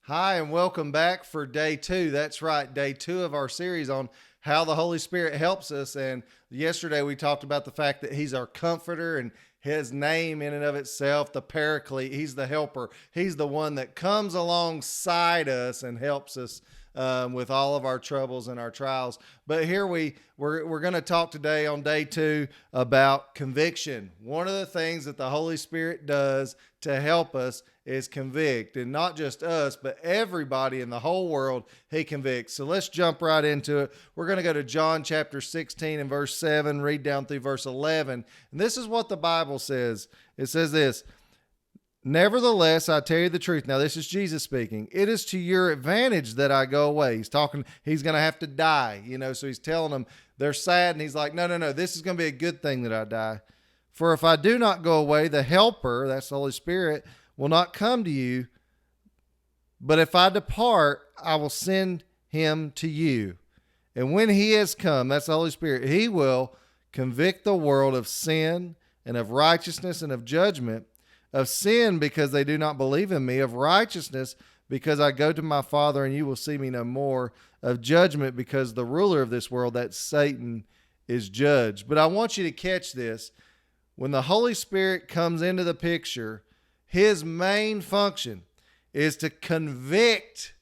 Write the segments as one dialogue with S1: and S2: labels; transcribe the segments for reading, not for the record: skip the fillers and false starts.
S1: Hi, and welcome back for day two. That's right, day two of our series on how the Holy Spirit helps us. And yesterday we talked about the fact that He's our comforter, and His name in and of itself, the Paraclete. He's the helper. He's the one that comes alongside us and helps us with all of our troubles and our trials. But here we're going to talk today on day two about conviction. One of the things that the Holy Spirit does to help us is convict, and not just us, but everybody in the whole world He convicts. So let's jump right into it. We're going to go to John chapter 16 and verse 7, read down through verse 11. And this is what the Bible says. It says this: "Nevertheless, I tell you the truth." Now, this is Jesus speaking. "It is to your advantage that I go away." He's talking, he's going to have to die, so he's telling them they're sad. And he's like, no, this is going to be a good thing that I die. "For if I do not go away, the helper," that's the Holy Spirit, "will not come to you. But if I depart, I will send him to you. And when he has come," that's the Holy Spirit, "he will convict the world of sin and of righteousness and of judgment. Of sin, because they do not believe in me. Of righteousness, because I go to my Father and you will see me no more. Of judgment, because the ruler of this world," that's Satan, "is judged." But I want you to catch this. When the Holy Spirit comes into the picture, His main function is to convict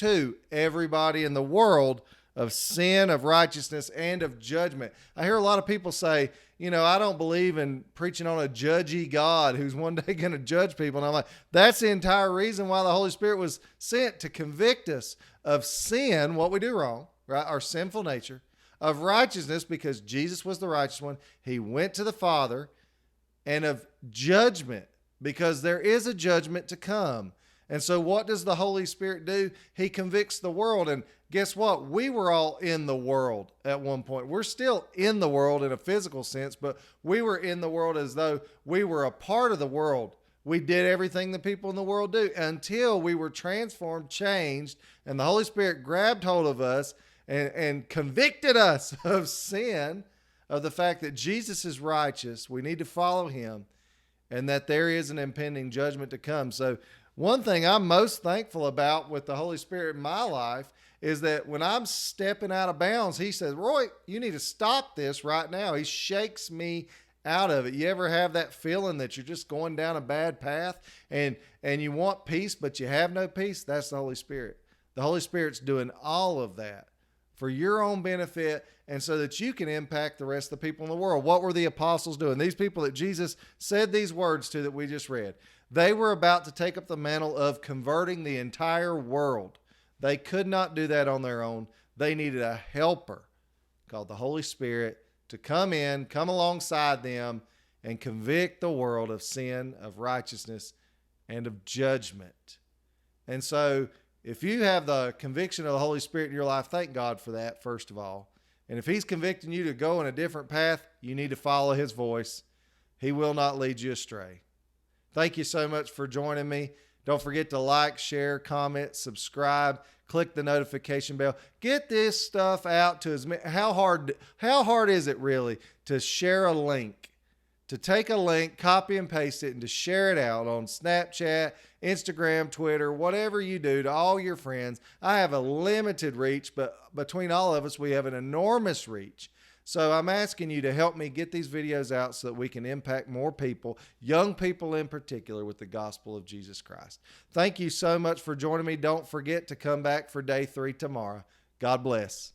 S1: who? Everybody in the world of sin, of righteousness, and of judgment. I hear a lot of people say, I don't believe in preaching on a judgy God who's one day going to judge people. And I'm like, that's the entire reason why the Holy Spirit was sent, to convict us of sin, what we do wrong, right? Our sinful nature. Of righteousness, because Jesus was the righteous one. He went to the Father. And of judgment, because there is a judgment to come. And so what does the Holy Spirit do? He convicts the world. And guess what? We were all in the world at one point. We're still in the world in a physical sense, but we were in the world as though we were a part of the world. We did everything the people in the world do until we were transformed, changed, and the Holy Spirit grabbed hold of us and convicted us of sin, of the fact that Jesus is righteous. We need to follow Him, and that there is an impending judgment to come. So one thing I'm most thankful about with the Holy Spirit in my life is that when I'm stepping out of bounds, He says, "Roy, you need to stop this right now." He shakes me out of it. You ever have that feeling that you're just going down a bad path and you want peace, but you have no peace? That's the Holy Spirit. The Holy Spirit's doing all of that for your own benefit, and so that you can impact the rest of the people in the world. What were the apostles doing? These people that Jesus said these words to that we just read, they were about to take up the mantle of converting the entire world. They could not do that on their own. They needed a helper called the Holy Spirit to come alongside them and convict the world of sin, of righteousness, and of judgment. And so if you have the conviction of the Holy Spirit in your life, thank God for that, first of all. And if He's convicting you to go in a different path, you need to follow His voice. He will not lead you astray. Thank you so much for joining me. Don't forget to like, share, comment, subscribe, click the notification bell. Get this stuff out to as many. How hard is it really to share a link? To take a link, copy and paste it, and to share it out on Snapchat, Instagram, Twitter, whatever you do, to all your friends. I have a limited reach, but between all of us, we have an enormous reach. So I'm asking you to help me get these videos out so that we can impact more people, young people in particular, with the gospel of Jesus Christ. Thank you so much for joining me. Don't forget to come back for day 3 tomorrow. God bless.